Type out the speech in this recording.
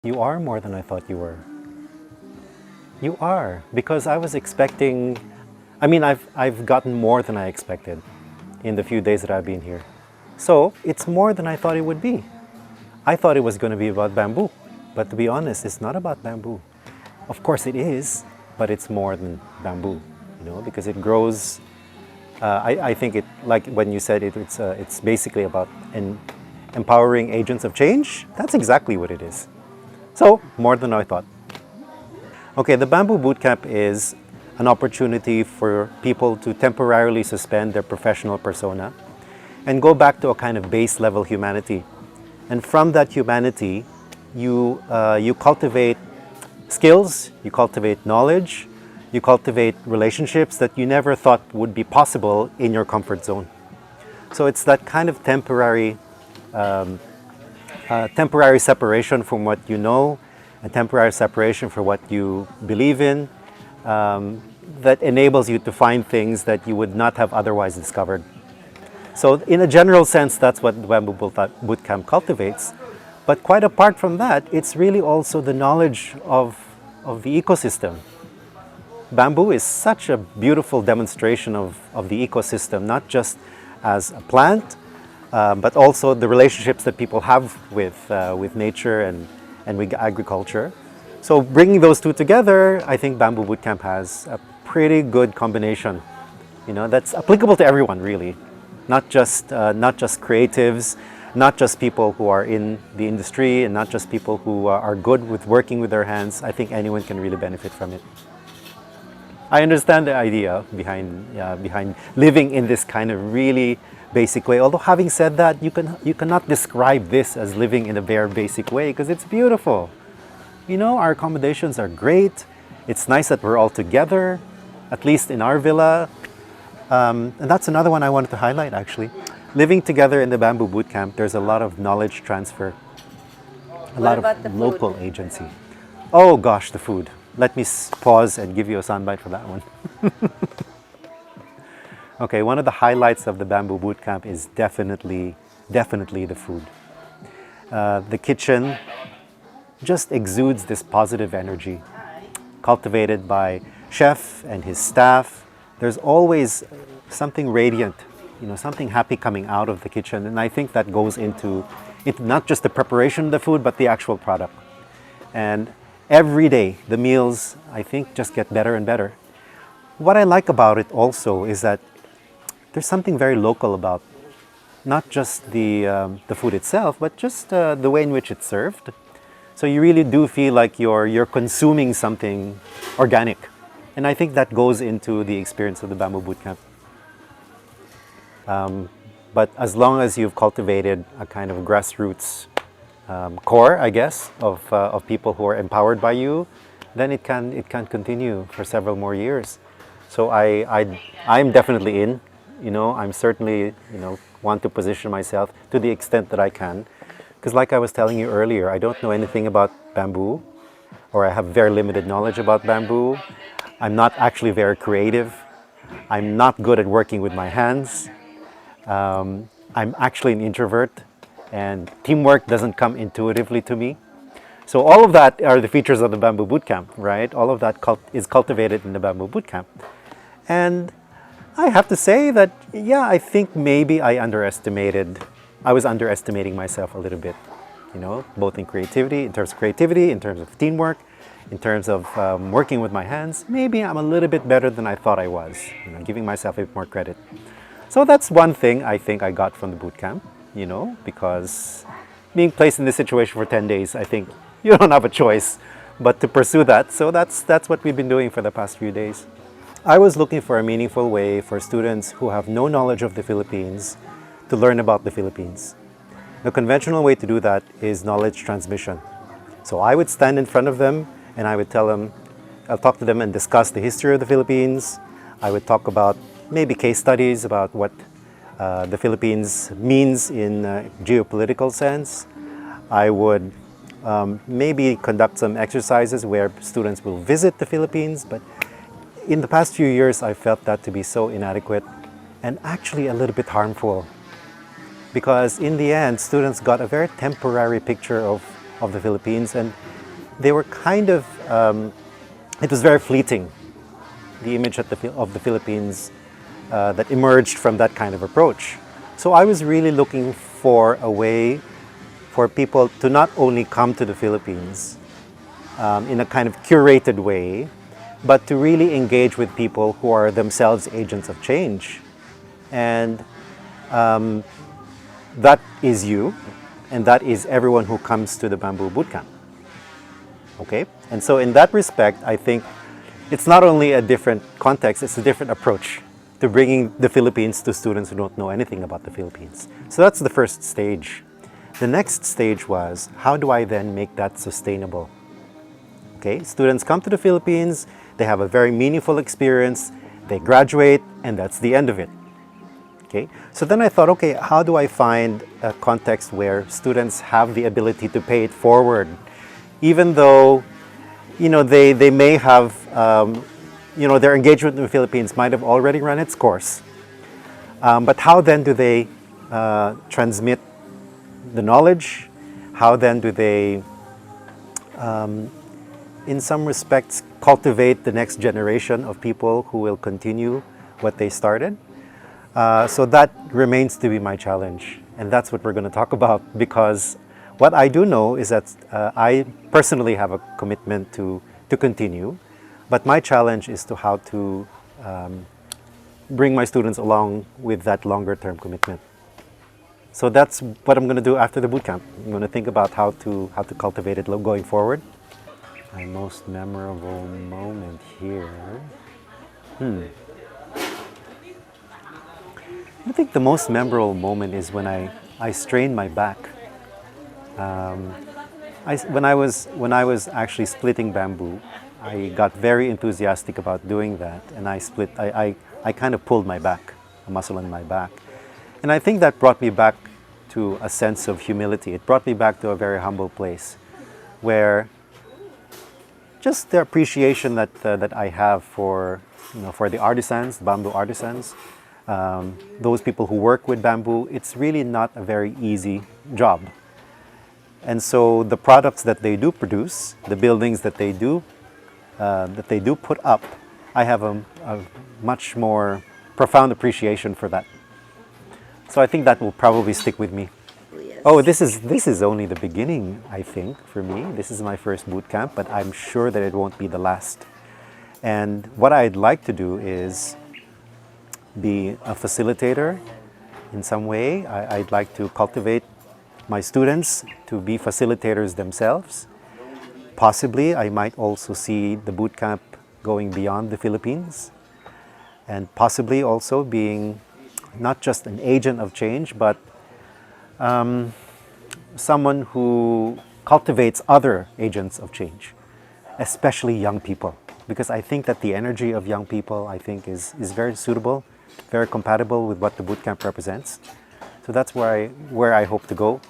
You are more than I thought you were. You are, because I was expecting, I've gotten more than I expected in the few days that I've been here. So it's more than I thought it would be. I thought it was going to be about bamboo, but to be honest, it's not about bamboo. Of course it is, but it's more than bamboo, because it grows. I think it, like when you said it's basically about empowering agents of change. That's exactly what it is. So, more than I thought. Okay, the Bamboo Bootcamp is an opportunity for people to temporarily suspend their professional persona and go back to a kind of base level humanity. And from that humanity, you cultivate skills, you cultivate knowledge, you cultivate relationships that you never thought would be possible in your comfort zone. So it's that kind of temporary separation from what you know, a temporary separation from what you believe in, that enables you to find things that you would not have otherwise discovered. So in a general sense, that's what the Bamboo Bootcamp cultivates. But quite apart from that, it's really also the knowledge of the ecosystem. Bamboo is such a beautiful demonstration of the ecosystem, not just as a plant, but also the relationships that people have with nature and with agriculture. So bringing those two together, I think Bamboo Bootcamp has a pretty good combination, that's applicable to everyone really, not just creatives, not just people who are in the industry, and not just people who are good with working with their hands. I think anyone can really benefit from it. I understand the idea behind living in this kind of really basic way. Although having said that, you cannot describe this as living in a bare basic way because it's beautiful. Our accommodations are great. It's nice that we're all together, at least in our villa. And that's another one I wanted to highlight actually. Living together in the Bamboo Bootcamp, there's a lot of knowledge transfer, a lot of local agency. Oh gosh, the food. Let me pause and give you a soundbite for that one. Okay, one of the highlights of the Bamboo Bootcamp is definitely the food. The kitchen just exudes this positive energy, cultivated by chef and his staff. There's always something radiant, something happy coming out of the kitchen, and I think that goes into not just the preparation of the food, but the actual product. And every day, the meals, I think, just get better and better. What I like about it also is that there's something very local about not just the food itself, but just the way in which it's served. So you really do feel like you're consuming something organic. And I think that goes into the experience of the Bamboo Bootcamp. But as long as you've cultivated a kind of grassroots core, I guess, of people who are empowered by you, then it can continue for several more years. So I'm definitely in. I'm certainly want to position myself to the extent that I can, because like I was telling you earlier, I don't know anything about bamboo, or I have very limited knowledge about bamboo. I'm not actually very creative. I'm not good at working with my hands. I'm actually an introvert, and teamwork doesn't come intuitively to me. So all of that are the features of the Bamboo Bootcamp, right? All of that is cultivated in the Bamboo Bootcamp. And I have to say that, yeah, I think maybe I was underestimating myself a little bit, both in creativity, in terms of teamwork, in terms of working with my hands. Maybe I'm a little bit better than I thought I was, giving myself a bit more credit. So that's one thing I think I got from the bootcamp, because being placed in this situation for 10 days, I think you don't have a choice but to pursue that. So that's what we've been doing for the past few days. I was looking for a meaningful way for students who have no knowledge of the Philippines to learn about the Philippines. The conventional way to do that is knowledge transmission. So I would stand in front of them and I'll talk to them and discuss the history of the Philippines. I would talk about maybe case studies about what the Philippines means in a geopolitical sense. I would maybe conduct some exercises where students will visit the Philippines, but in the past few years, I felt that to be so inadequate and actually a little bit harmful, because in the end, students got a very temporary picture of of the Philippines, and they were kind of, it was very fleeting, the image of the Philippines that emerged from that kind of approach. So I was really looking for a way for people to not only come to the Philippines in a kind of curated way, but to really engage with people who are themselves agents of change. And that is you, and that is everyone who comes to the Bamboo Bootcamp. Okay? And so in that respect, I think it's not only a different context, it's a different approach to bringing the Philippines to students who don't know anything about the Philippines. So that's the first stage. The next stage was, how do I then make that sustainable? Okay, students come to the Philippines, they have a very meaningful experience, they graduate, and that's the end of it. Okay, so then I thought, okay, how do I find a context where students have the ability to pay it forward, even though, you know, they may have, you know, their engagement in the Philippines might have already run its course. But how then do they transmit the knowledge? How then do they, in some respects, cultivate the next generation of people who will continue what they started? So that remains to be my challenge. And that's what we're going to talk about, because what I do know is that I personally have a commitment to continue, but my challenge is to how to bring my students along with that longer term commitment. So that's what I'm going to do after the bootcamp. I'm going to think about how to cultivate it going forward. My most memorable moment here. I think the most memorable moment is when I strained my back. When I was actually splitting bamboo, I got very enthusiastic about doing that, and I kind of pulled my back, a muscle in my back. And I think that brought me back to a sense of humility. It brought me back to a very humble place where just the appreciation that I have for, you know, for the artisans, bamboo artisans, those people who work with bamboo. It's really not a very easy job. And so the products that they do produce, the buildings that they do put up, I have a much more profound appreciation for that. So I think that will probably stick with me. Yes. Oh, this is only the beginning, I think, for me. This is my first boot camp, but I'm sure that it won't be the last. And what I'd like to do is be a facilitator in some way. I'd like to cultivate my students to be facilitators themselves. Possibly, I might also see the boot camp going beyond the Philippines, and possibly also being not just an agent of change, but someone who cultivates other agents of change, especially young people. Because I think that the energy of young people, I think, is very suitable, very compatible with what the bootcamp represents. So that's where I hope to go.